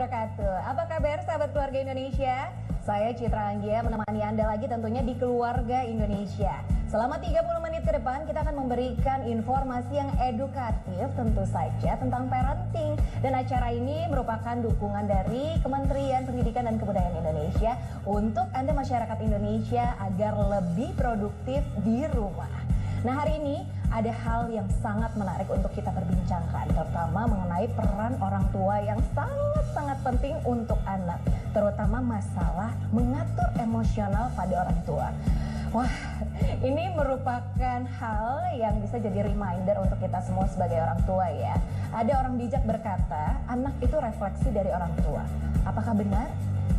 wabarakatuh. Apa kabar sahabat keluarga Indonesia? Saya Citra Anggia menemani Anda lagi tentunya di Keluarga Indonesia. Selama 30 menit ke depan kita akan memberikan informasi yang edukatif tentu saja tentang parenting. Dan acara ini merupakan dukungan dari Kementerian Pendidikan dan Kebudayaan Indonesia untuk Anda masyarakat Indonesia agar lebih produktif di rumah. Nah, hari ini ada hal yang sangat menarik untuk kita perbincangkan, terutama mengenai peran orang tua yang sangat-sangat penting untuk anak, terutama masalah mengatur emosional pada orang tua. Wah, ini merupakan hal yang bisa jadi reminder untuk kita semua sebagai orang tua ya. Ada orang bijak berkata, anak itu refleksi dari orang tua. Apakah benar?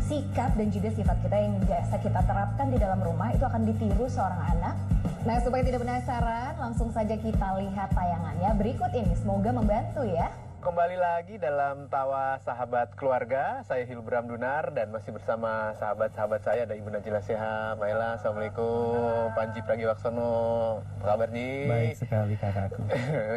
Sikap dan juga sifat kita yang biasa kita terapkan di dalam rumah itu akan ditiru seorang anak. Nah, supaya tidak penasaran, langsung saja kita lihat tayangannya berikut ini. Semoga membantu ya. Kembali lagi dalam Tawa Sahabat Keluarga, saya Hilbram Dunar dan masih bersama sahabat-sahabat saya, ada Ibu Najila Shihab, Maela, Assalamualaikum, Panji Pragiwaksono, apa kabar Ji? Baik sekali kakakku.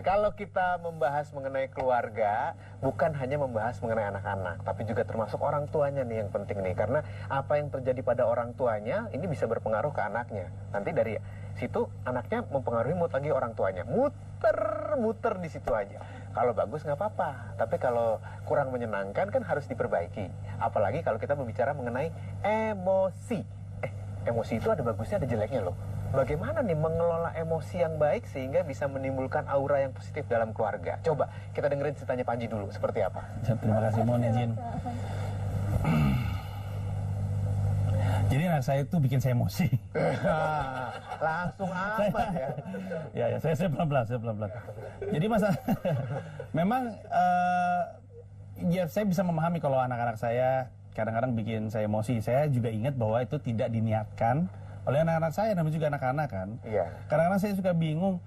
Kalau kita membahas mengenai keluarga, bukan hanya membahas mengenai anak-anak, tapi juga termasuk orang tuanya nih yang penting nih, karena apa yang terjadi pada orang tuanya ini bisa berpengaruh ke anaknya. Nanti dari situ anaknya mempengaruhi mood lagi orang tuanya, muter di situ aja. Kalau bagus nggak apa-apa, tapi kalau kurang menyenangkan kan harus diperbaiki. Apalagi kalau kita berbicara mengenai emosi. Emosi itu ada bagusnya, ada jeleknya loh. Bagaimana nih mengelola emosi yang baik sehingga bisa menimbulkan aura yang positif dalam keluarga? Coba kita dengerin ceritanya Panji dulu, seperti apa? Terima kasih, mohon izin. Jadi anak saya itu bikin saya emosi. Langsung amat ya. Ya, saya pelan-pelan. Jadi memang ya saya bisa memahami kalau anak-anak saya kadang-kadang bikin saya emosi. Saya juga ingat bahwa itu tidak diniatkan oleh anak-anak saya, namanya juga anak-anak kan. Iya. Kadang-kadang saya suka bingung.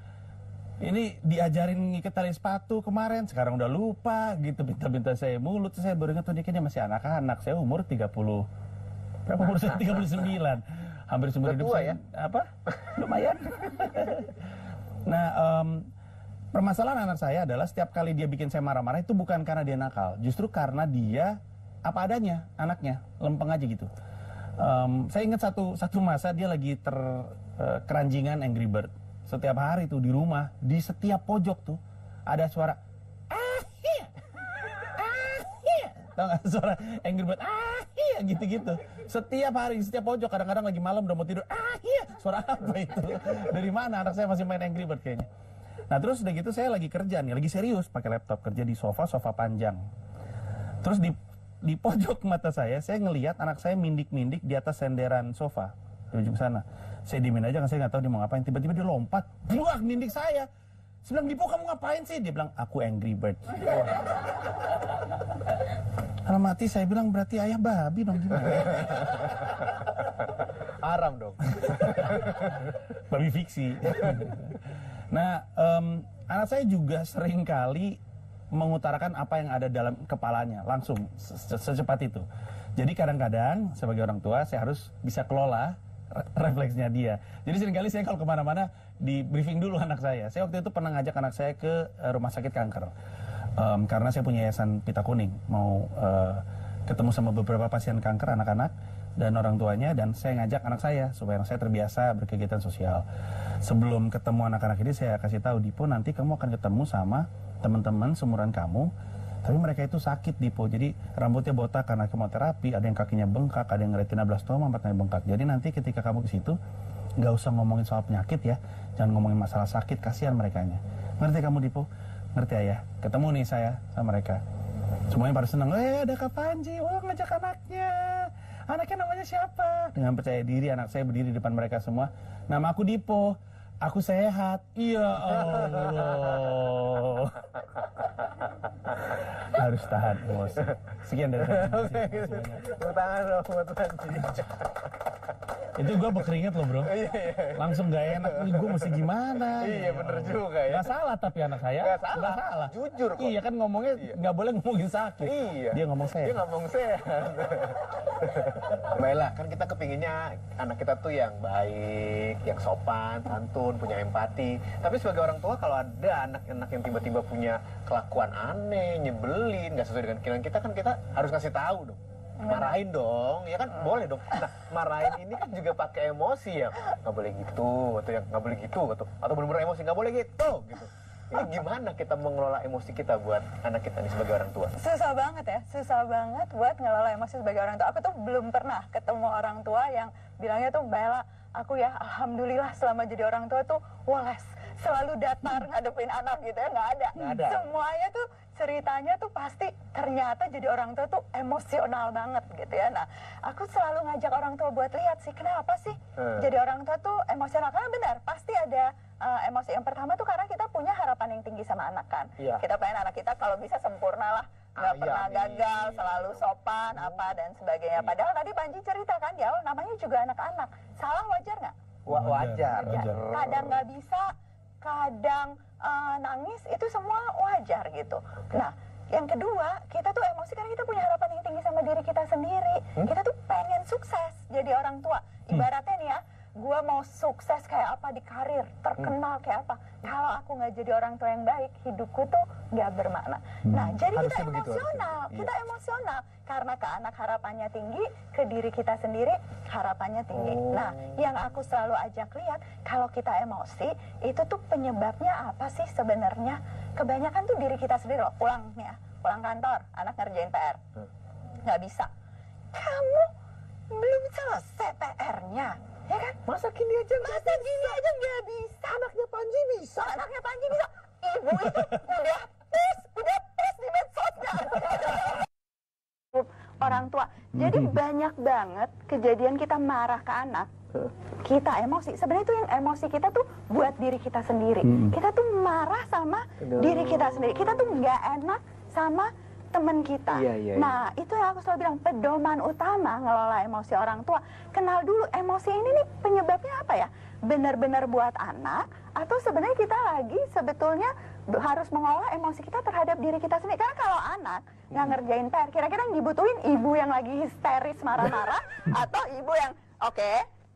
Ini diajarin ngikat tali sepatu kemarin, sekarang udah lupa gitu, minta-minta saya mulut. Saya baru ingat tuh dia masih anak-anak. Saya umur 30. Berapa umur saya? 39. Hampir seumur hidup saya. Ya? Apa? Lumayan. Nah, permasalahan anak saya adalah setiap kali dia bikin saya marah-marah itu bukan karena dia nakal, justru karena dia apa adanya, anaknya, lempeng aja gitu. Saya ingat satu masa dia lagi keranjingan Angry Bird. Setiap hari tuh di rumah, di setiap pojok tuh ada suara tahu nggak suara Angry Bird gitu-gitu. Setiap hari, setiap pojok, kadang-kadang lagi malam udah mau tidur, suara apa itu? Dari mana anak saya masih main Angry Bird kayaknya. Nah terus udah gitu saya lagi kerja nih, lagi serius pakai laptop, kerja di sofa panjang. Terus di pojok mata saya ngelihat anak saya mindik-mindik di atas senderan sofa di ujung sana. Saya diemin aja kan, saya nggak tahu dia mau ngapain. Tiba-tiba dia lompat, buak nindik saya. Saya bilang, Dipo kamu ngapain sih? Dia bilang, aku Angry Bird. Dalam hati saya bilang, berarti ayah babi dong, gimana? Haram dong. Babi fiksi. Nah, anak saya juga sering kali mengutarakan apa yang ada dalam kepalanya, langsung, secepat itu. Jadi kadang-kadang, sebagai orang tua, saya harus bisa kelola refleksnya dia. Jadi seringkali saya kalau kemana-mana di briefing dulu anak saya. Saya waktu itu pernah ngajak anak saya ke rumah sakit kanker. Karena saya punya yayasan Pita Kuning, mau ketemu sama beberapa pasien kanker anak-anak dan orang tuanya, dan saya ngajak anak saya supaya anak saya terbiasa berkegiatan sosial. Sebelum ketemu anak-anak ini saya kasih tahu, Dipo nanti kamu akan ketemu sama teman-teman seumuran kamu, tapi mereka itu sakit, Dipo. Jadi rambutnya botak karena kemoterapi, ada yang kakinya bengkak, ada yang retinoblastoma, matanya bengkak. Jadi nanti ketika kamu ke situ nggak usah ngomongin soal penyakit ya, jangan ngomongin masalah sakit, kasihan merekanya. Ngerti kamu, Dipo? Ngerti ayah. Ketemu nih saya sama mereka. Semuanya pada senang. Ada Kak Panji, ngajak anaknya. Anaknya namanya siapa? Dengan percaya diri anak saya berdiri di depan mereka semua. Nama aku Dipo. Aku sehat. Iya Allah. Harus tahan emosi. Sekian dari saya. Tepuk tangan dong buat Panji. Itu gue berkeringat loh bro. Langsung gak enak, gue mesti gimana. Iya bener juga ya. Gak salah tapi anak saya. Gak salah. Jujur kok. Iya kan ngomongnya gak boleh ngomongin sakit. Iya. Dia ngomong sehat. Dia ngomong sehat. Mbak Ella, kan kita kepinginnya anak kita tuh yang baik, yang sopan, santun, punya empati. Tapi sebagai orang tua kalau ada anak-anak yang tiba-tiba punya kelakuan aneh, nyebelin, gak sesuai dengan keinginan kita, kan kita harus ngasih tahu dong. Marahin dong, ya kan boleh dong. Nah, marahin ini kan juga pakai emosi ya. Nggak boleh gitu, atau yang nggak boleh gitu, atau benar-benar emosi nggak boleh gitu. Ini gimana kita mengelola emosi kita buat anak kita nih sebagai orang tua? Susah banget ya, susah banget buat ngelola emosi sebagai orang tua. Aku tuh belum pernah ketemu orang tua yang bilangnya tuh, Mbak Ella, aku ya alhamdulillah selama jadi orang tua tuh woles, selalu datar ngadepin anak gitu ya, nggak ada. Semuanya tuh ceritanya tuh pasti ternyata jadi orang tua tuh emosional banget gitu ya. Nah, aku selalu ngajak orang tua buat lihat sih kenapa sih jadi orang tua tuh emosional. Karena benar, pasti ada emosi. Yang pertama tuh karena kita punya harapan yang tinggi sama anak kan. Kita pengen anak kita kalau bisa sempurna lah, nggak pernah gagal, selalu sopan apa dan sebagainya. Padahal tadi Panji cerita kan, ya namanya juga anak-anak. Salah wajar nggak? Wajar. Kadang nggak bisa, kadang nangis, itu semua wajar gitu. Nah, yang kedua, kita tuh emosi karena kita punya harapan yang tinggi sama diri kita sendiri. Kita tuh pengen sukses jadi orang tua. Ibaratnya nih ya, gue mau sukses kayak apa di karir, terkenal kayak apa. Kalau aku nggak jadi orang tua yang baik, hidupku tuh nggak bermakna. Nah, jadi kita emosional, kita emosional. Karena ke anak harapannya tinggi, ke diri kita sendiri harapannya tinggi. Nah, yang aku selalu ajak lihat, kalau kita emosi, itu tuh penyebabnya apa sih sebenarnya? Kebanyakan tuh diri kita sendiri loh, pulang nih ya, pulang kantor, anak ngerjain PR. Nggak bisa. Kamu belum selesai PR-nya, ya kan? Masa gini aja nggak bisa. Anaknya Panji bisa. Ibu itu udah post di medsosnya. Orang tua. Jadi banyak banget kejadian kita marah ke anak, kita emosi. Sebenarnya itu yang emosi kita tuh buat diri kita sendiri. Kita tuh marah sama diri kita sendiri. Kita tuh nggak enak sama teman kita. Nah, itu yang aku selalu bilang, pedoman utama ngelola emosi orang tua. Kenal dulu emosi ini nih penyebabnya apa ya? Benar-benar buat anak, atau sebenarnya kita lagi sebetulnya harus mengolah emosi kita terhadap diri kita sendiri. Karena kalau anak nggak ngerjain PR, kira-kira yang dibutuhin ibu yang lagi histeris marah-marah atau ibu yang oke,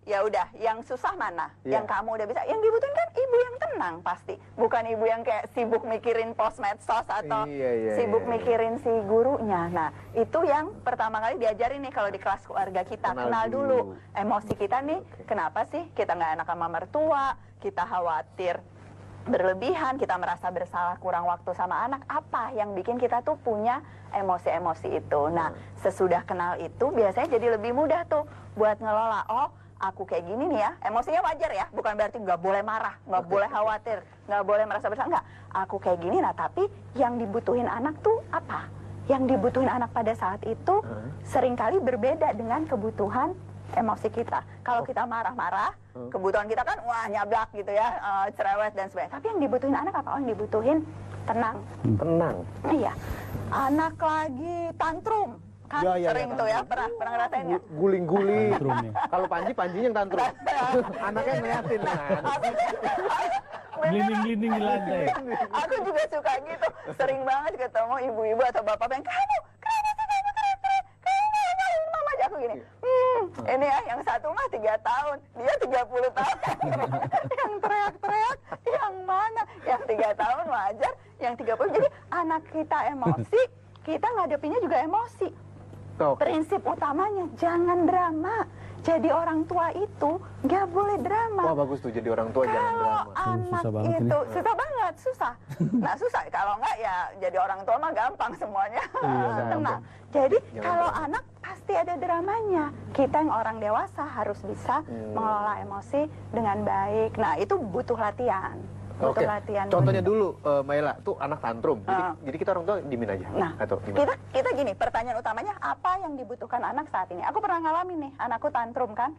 ya udah, yang susah mana? Yang kamu udah bisa. Yang dibutuhin kan ibu yang tenang pasti, bukan ibu yang kayak sibuk mikirin post medsos atau sibuk mikirin si gurunya. Nah, itu yang pertama kali diajarin nih kalau di kelas keluarga kita. Kenal dulu emosi kita nih. Kenapa sih kita nggak enak sama mertua? Kita khawatir berlebihan, kita merasa bersalah, kurang waktu sama anak. Apa yang bikin kita tuh punya emosi-emosi itu? Nah, sesudah kenal itu biasanya jadi lebih mudah tuh buat ngelola. Oh, aku kayak gini nih ya, emosinya wajar ya, bukan berarti nggak boleh marah, nggak boleh khawatir, nggak boleh merasa bersalah, nggak. Aku kayak gini, nah tapi yang dibutuhin anak tuh apa? Yang dibutuhin anak pada saat itu seringkali berbeda dengan kebutuhan emosi kita. Kalau kita marah-marah, kebutuhan kita kan wah nyablak gitu ya, cerewet dan sebagainya. Tapi yang dibutuhin anak apa? Oh, yang dibutuhin tenang. Tenang. Iya. Anak lagi tantrum. Kan sering tuh ya, pernah ngerasain ya? Guling-guling. Kalau Panjinya yang tantrum. Anaknya ngeliatin kan. Glinding-glinding di lantai. Aku juga suka gitu. Sering banget ketemu ibu-ibu atau bapak yang kamu mama aja. Aku gini, ini ya yang satu mah 3 tahun, dia 30 tahun. Yang teriak-teriak, yang mana? Yang 3 tahun wajar, yang 30. Jadi anak kita emosi, kita ngadepinnya juga emosi. Prinsip utamanya jangan drama. Jadi orang tua itu nggak boleh drama. Wah bagus tuh, jadi orang tua jangan drama. Kalau anak itu susah banget, susah. Nah susah, kalau nggak ya jadi orang tua mah gampang semuanya. Tenang. Jadi kalau anak pasti ada dramanya. Kita yang orang dewasa harus bisa mengelola emosi dengan baik. Nah itu butuh latihan. Oke, contohnya dulu Mbak Ella, tuh anak tantrum, jadi kita orang tua diemin aja? Nah, atau kita gini, pertanyaan utamanya apa yang dibutuhkan anak saat ini? Aku pernah ngalamin nih, anakku tantrum kan.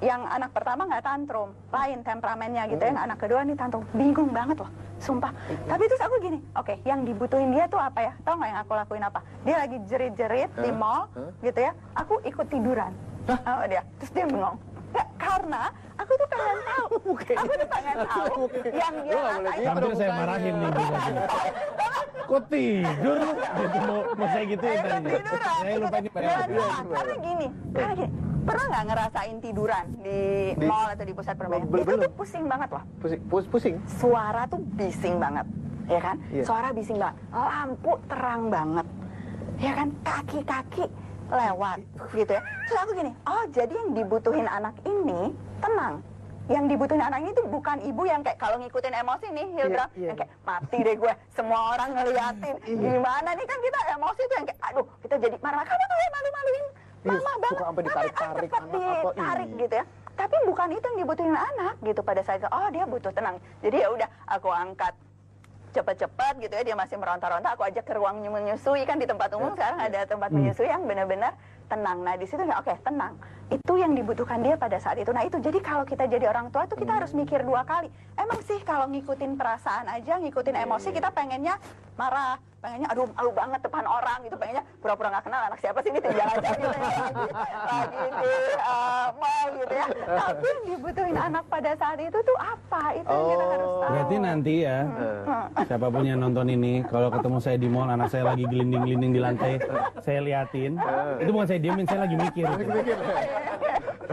Yang anak pertama nggak tantrum, lain temperamennya gitu ya. Yang anak kedua nih tantrum, bingung banget loh, sumpah. Tapi terus aku gini, oke, yang dibutuhin dia tuh apa ya? Tahu nggak yang aku lakuin apa? Dia lagi jerit-jerit di mall gitu ya, aku ikut tiduran. Oh dia, terus dia bengong. Nggak, karena aku tuh pengen tahu. Aku tuh pengen tahu yang dia rasain. Hampir saya marahin nih Bu Sasi. Kok tidur? Mau saya gituin tadinya. Saya lupa ini Karena gini, pernah nggak ngerasain tiduran di mall atau di pusat perbelanjaan? Itu tuh pusing banget loh. Pusing. Suara tuh bising banget, ya kan? Iya. Suara bising banget, lampu terang banget, ya kan? Kaki-kaki lewat, gitu ya. Terus aku gini, oh jadi yang dibutuhin anak ini tenang. Yang dibutuhin anak ini tuh bukan ibu yang kayak kalau ngikutin emosi nih, Hildra, yang kayak mati deh gue, semua orang ngeliatin. Gimana nih kan kita emosi tuh yang kayak, aduh kita jadi marah-marah, kamu tuh ya malu-maluin mama banget. Suka sampai ditarik-tarik cepet ditarik gitu ya. Tapi bukan itu yang dibutuhin anak gitu pada saat itu. Oh dia butuh tenang. Jadi ya udah aku angkat cepat-cepat gitu ya, dia masih meronta-ronta, aku ajak ke ruang menyusui, kan di tempat umum sekarang ada tempat menyusui yang benar-benar tenang. Nah di situ ya oke, tenang. Itu yang dibutuhkan dia pada saat itu. Nah itu jadi kalau kita jadi orang tua tuh kita harus mikir 2 kali. Emang sih kalau ngikutin perasaan aja, ngikutin emosi, kita pengennya marah, pengennya aduh malu banget depan orang gitu, pengennya pura-pura nggak kenal anak siapa sih ini, tinggal aja gitu ya, lagi di mall gitu ya. Tapi yang dibutuhin anak pada saat itu tuh apa? Itu yang kita harus tahu. Berarti nanti ya, siapapun yang nonton ini, kalau ketemu saya di mall, anak saya lagi gelinding-gelinding di lantai, saya liatin, itu bukan saya diemin, saya lagi mikir.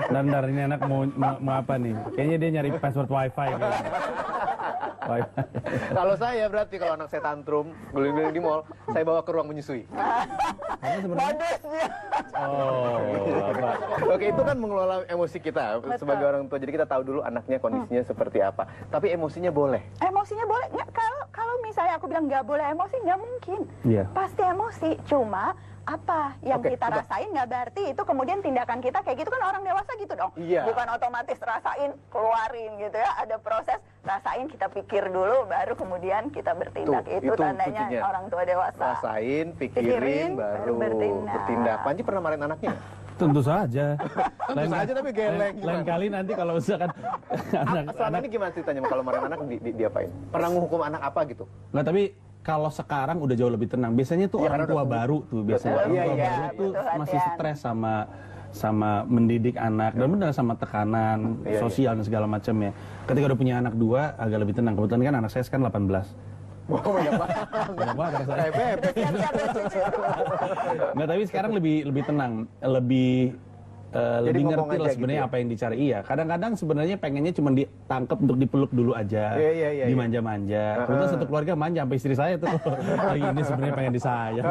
Bentar, ini anak mau apa nih? Kayaknya dia nyari password wifi. Wifi. Kalau saya berarti kalau anak saya tantrum, gelinding di mall, saya bawa ke ruang menyusui. Karena sebenarnya apa? Oke, itu kan mengelola emosi kita sebagai orang tua. Jadi kita tahu dulu anaknya kondisinya seperti apa. Tapi emosinya boleh. Emosinya boleh nggak? Kalau misalnya aku bilang nggak boleh emosi, nggak mungkin. Iya. Pasti emosi. Cuma apa yang kita rasain nggak berarti itu kemudian tindakan kita kayak gitu, kan orang dewasa gitu dong. Iya. Bukan otomatis rasain keluarin gitu ya. Ada proses rasain, kita pikir dulu baru kemudian kita bertindak. Tuh, itu tandanya kuncinya. orang tua dewasa. Rasain, pikirin, baru bertindak. Panji pernah marahin anaknya? Tentu saja. Tentu saja tapi geleng. Lain kali nanti kalau misalkan Selama ini gimana ceritanya kalau marahin anak diapain? Pernah menghukum anak apa gitu? Nggak, tapi kalau sekarang udah jauh lebih tenang. Biasanya tuh Iya, orang karena tua udah baru tuh biasanya. Betul, Orang tua iya, baru tuh betul, masih latihan. stres sama mendidik anak dan benar sama tekanan Iya, sosial dan segala macam ya. Ketika udah punya anak 2 agak lebih tenang. Kebetulan kan anak saya sekarang 18. Oh, banyak banget. Banyak banget anak saya. Kayak Nggak, tapi sekarang lebih tenang, lebih lebih ngomong ngerti aja lah sebenarnya gitu ya? apa yang dicari. Iya, kadang-kadang sebenarnya pengennya cuma ditangkap untuk dipeluk dulu aja, Iya. dimanja-manja. Kebetulan satu keluarga manja sampai istri saya tuh. Hari ini sebenarnya pengen disayang.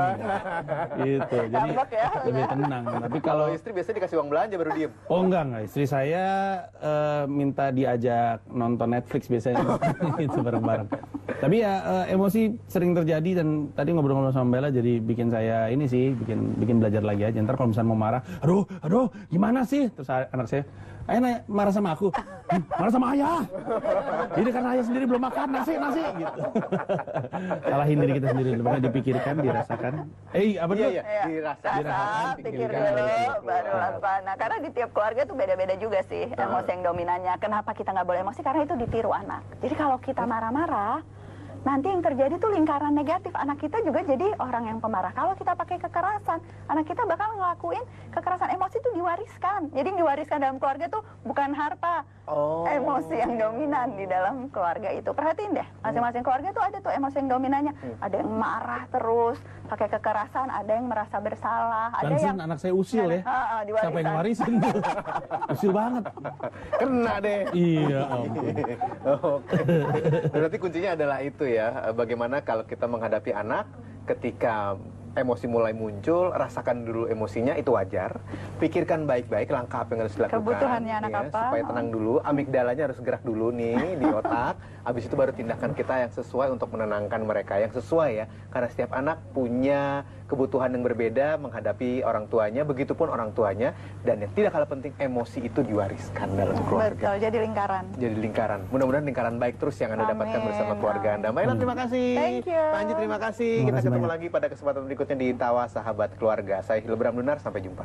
Gitu, jadi Ngambek ya. lebih tenang. Tapi Kalau kalau istri biasanya dikasih uang belanja baru diem. oh enggak, istri saya minta diajak nonton Netflix biasanya itu bareng-bareng. Tapi ya emosi sering terjadi dan tadi ngobrol-ngobrol sama Bella jadi bikin saya ini sih bikin belajar lagi aja. Ntar kalau misalnya mau marah, aduh gimana sih? Terus anak saya, ayah marah sama aku, marah sama ayah. Ini karena ayah sendiri belum makan nasi gitu. Salahin diri kita sendiri, makanya dipikirkan, dirasakan. Apa dulu? Iya. Dirasakan, pikir dulu, baru lakukan. Nah, karena di tiap keluarga tuh beda-beda juga sih emosi yang dominannya. Kenapa kita nggak boleh emosi? Karena itu ditiru anak. Jadi kalau kita marah-marah, nanti yang terjadi tuh lingkaran negatif. Anak kita juga jadi orang yang pemarah. Kalau kita pakai kekerasan, anak kita bakal ngelakuin kekerasan. Emosi itu diwariskan. Jadi yang diwariskan dalam keluarga tuh bukan harta, emosi yang dominan di dalam keluarga itu. Perhatiin deh, masing-masing keluarga tuh ada tuh emosi yang dominannya. Ada yang marah terus, pakai kekerasan, ada yang merasa bersalah, ada yang anak saya usil ya. diwariskan. Siapa yang ngewarisin tuh? Usil banget. Kena deh. Iya, ampun. Oke. Berarti kuncinya adalah itu ya. Bagaimana kalau kita menghadapi anak ketika emosi mulai muncul, rasakan dulu emosinya, itu wajar. Pikirkan baik-baik langkah apa yang harus dilakukan. Kebutuhannya anak ya, apa. supaya tenang dulu, amigdalanya harus gerak dulu nih di otak. Habis itu baru tindakan kita yang sesuai untuk menenangkan mereka, yang sesuai ya. Karena setiap anak punya kebutuhan yang berbeda menghadapi orang tuanya, begitupun orang tuanya. Dan yang tidak kalah penting, emosi itu diwariskan dalam keluarga. Betul, jadi lingkaran. Jadi lingkaran. Mudah-mudahan lingkaran baik terus yang Anda dapatkan Amin. bersama keluarga Anda. Mbak Ella, terima kasih. Thank you. Panji, terima kasih. Terima Kita kasih ketemu banyak. lagi pada kesempatan berikutnya di Tawa Sahabat Keluarga. Saya Hilbram Dunar, sampai jumpa.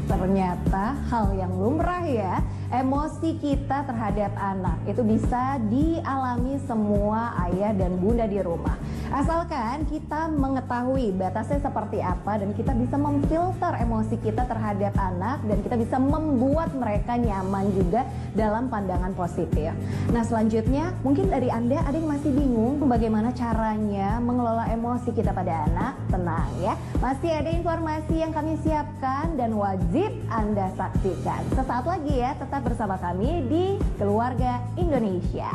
Ternyata hal yang lumrah ya, emosi kita terhadap anak itu bisa dialami semua ayah dan bunda di rumah. Asalkan kita mengetahui batasnya seperti apa dan kita bisa memfilter emosi kita terhadap anak dan kita bisa membuat mereka nyaman juga dalam pandangan positif. Nah, selanjutnya mungkin dari Anda ada yang masih bingung bagaimana caranya mengelola emosi kita pada anak. Tenang ya, masih ada informasi yang kami siapkan dan wajib Anda saksikan. Sesaat lagi ya, tetap bersama kami di Keluarga Indonesia.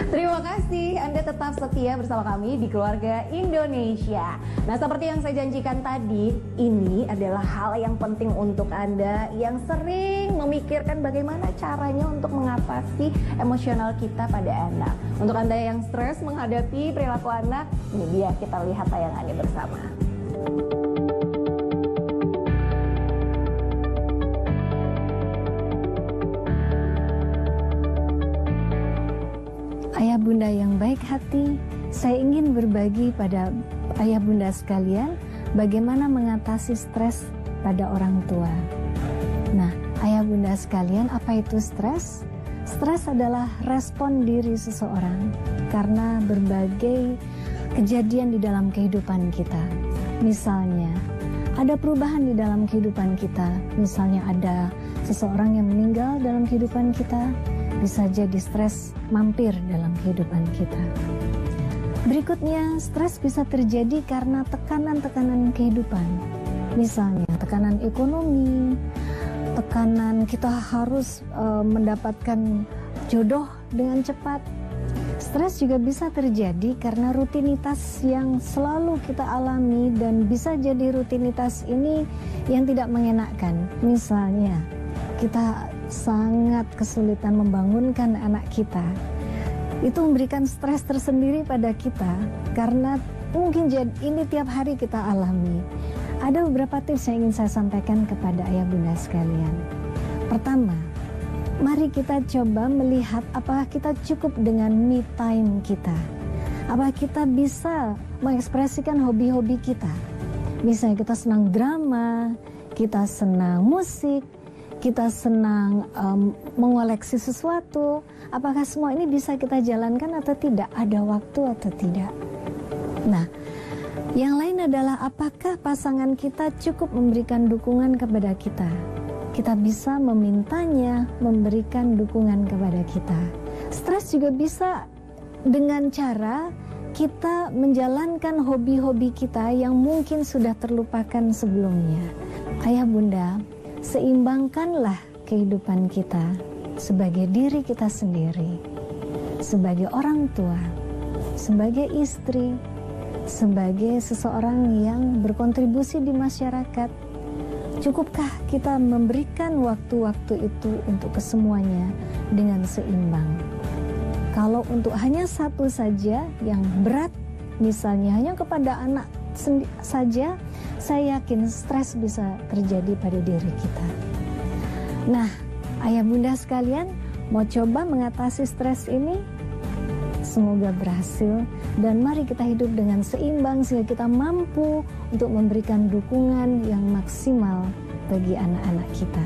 Terima kasih Anda tetap setia bersama kami di Keluarga Indonesia. Nah, seperti yang saya janjikan tadi, ini adalah hal yang penting untuk Anda yang sering memikirkan bagaimana caranya untuk mengatasi emosional kita pada anak. Untuk Anda yang stres menghadapi perilaku anak, ini dia, kita lihat tayangannya bersama. Ayah bunda yang baik hati, saya ingin berbagi pada ayah bunda sekalian bagaimana mengatasi stres pada orang tua. Nah, ayah bunda sekalian, apa itu stres? Stres adalah respon diri seseorang karena berbagai kejadian di dalam kehidupan kita. Misalnya, ada perubahan di dalam kehidupan kita. Misalnya ada seseorang yang meninggal dalam kehidupan kita, bisa jadi stres mampir dalam kehidupan kita. Berikutnya, stres bisa terjadi karena tekanan-tekanan kehidupan. Misalnya, tekanan ekonomi, tekanan kita harus mendapatkan jodoh dengan cepat. Stres juga bisa terjadi karena rutinitas yang selalu kita alami dan bisa jadi rutinitas ini yang tidak mengenakan. Misalnya, kita sangat kesulitan membangunkan anak kita. Itu memberikan stres tersendiri pada kita karena mungkin ini tiap hari kita alami. Ada beberapa tips yang ingin saya sampaikan kepada ayah bunda sekalian. Pertama, mari kita coba melihat apakah kita cukup dengan me time kita. Apakah kita bisa mengekspresikan hobi-hobi kita. Misalnya kita senang drama, kita senang musik, kita senang mengoleksi sesuatu, apakah semua ini bisa kita jalankan atau tidak, ada waktu atau tidak. Nah, yang lain adalah apakah pasangan kita cukup memberikan dukungan kepada kita. Kita bisa memintanya memberikan dukungan kepada kita. Stres juga bisa dengan cara kita menjalankan hobi-hobi kita yang mungkin sudah terlupakan sebelumnya. Ayah bunda, seimbangkanlah kehidupan kita sebagai diri kita sendiri, sebagai orang tua, sebagai istri, sebagai seseorang yang berkontribusi di masyarakat. Cukupkah kita memberikan waktu-waktu itu untuk kesemuanya dengan seimbang? Kalau untuk hanya satu saja yang berat, misalnya hanya kepada anak saja, saya yakin stres bisa terjadi pada diri kita. Nah, ayah bunda sekalian, mau coba mengatasi stres ini? Semoga berhasil dan mari kita hidup dengan seimbang sehingga kita mampu untuk memberikan dukungan yang maksimal bagi anak-anak kita.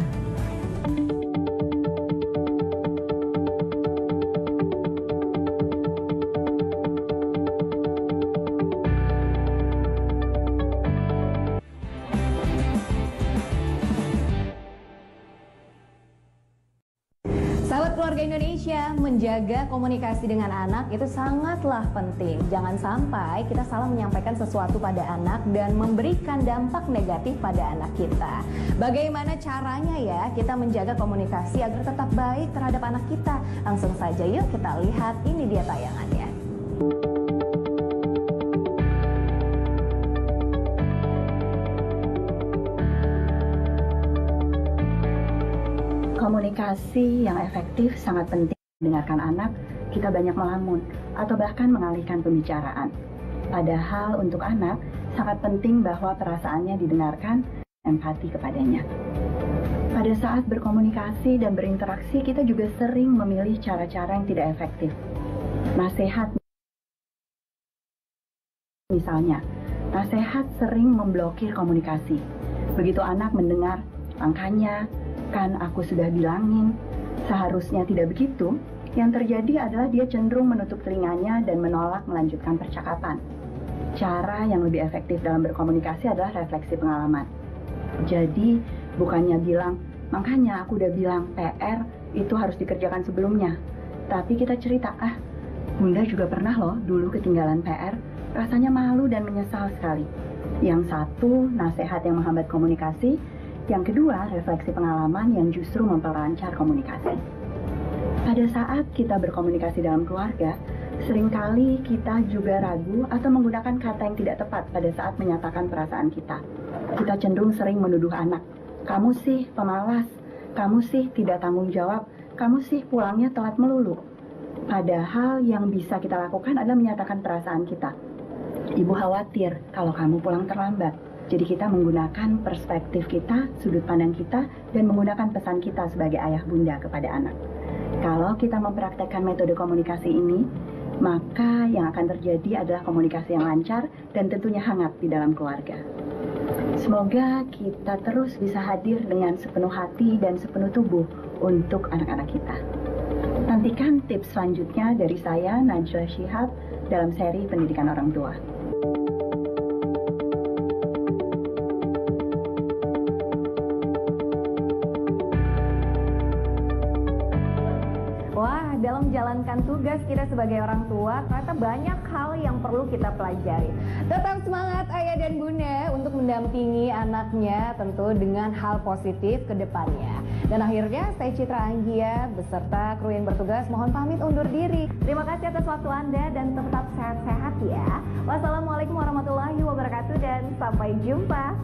Sahabat Keluarga Indonesia, menjaga komunikasi dengan anak itu sangatlah penting. Jangan sampai kita salah menyampaikan sesuatu pada anak dan memberikan dampak negatif pada anak kita. Bagaimana caranya ya kita menjaga komunikasi agar tetap baik terhadap anak kita? Langsung saja yuk kita lihat, ini dia tayangannya. Komunikasi yang efektif sangat penting. Mendengarkan anak, kita banyak melamun atau bahkan mengalihkan pembicaraan. Padahal untuk anak, sangat penting bahwa perasaannya didengarkan, empati kepadanya. Pada saat berkomunikasi dan berinteraksi, kita juga sering memilih cara-cara yang tidak efektif. Nasihat misalnya, nasihat sering memblokir komunikasi. Begitu anak mendengar, makanya kan aku sudah bilangin, Seharusnya tidak begitu, yang terjadi adalah dia cenderung menutup telinganya dan menolak melanjutkan percakapan. Cara yang lebih efektif dalam berkomunikasi adalah refleksi pengalaman. Jadi, bukannya bilang, makanya aku udah bilang PR itu harus dikerjakan sebelumnya. Tapi kita cerita, Bunda juga pernah loh dulu ketinggalan PR, rasanya malu dan menyesal sekali. Yang satu, nasihat yang menghambat komunikasi. Yang kedua, refleksi pengalaman yang justru memperlancar komunikasi. Pada saat kita berkomunikasi dalam keluarga, seringkali kita juga ragu atau menggunakan kata yang tidak tepat pada saat menyatakan perasaan kita. Kita cenderung sering menuduh anak, kamu sih pemalas, kamu sih tidak tanggung jawab, kamu sih pulangnya telat melulu. Padahal yang bisa kita lakukan adalah menyatakan perasaan kita. Ibu khawatir kalau kamu pulang terlambat. Jadi kita menggunakan perspektif kita, sudut pandang kita, dan menggunakan pesan kita sebagai ayah bunda kepada anak. Kalau kita mempraktekkan metode komunikasi ini, maka yang akan terjadi adalah komunikasi yang lancar dan tentunya hangat di dalam keluarga. Semoga kita terus bisa hadir dengan sepenuh hati dan sepenuh tubuh untuk anak-anak kita. Nantikan tips selanjutnya dari saya, Najla Shihab, dalam seri Pendidikan Orang Tua. Wah, dalam menjalankan tugas kita sebagai orang tua, ternyata banyak hal yang perlu kita pelajari. Tetap semangat ayah dan bunda untuk mendampingi anaknya tentu dengan hal positif ke depannya. Dan akhirnya saya Citra Anggia beserta kru yang bertugas mohon pamit undur diri. Terima kasih atas waktu Anda dan tetap sehat-sehat ya. Wassalamualaikum warahmatullahi wabarakatuh dan sampai jumpa.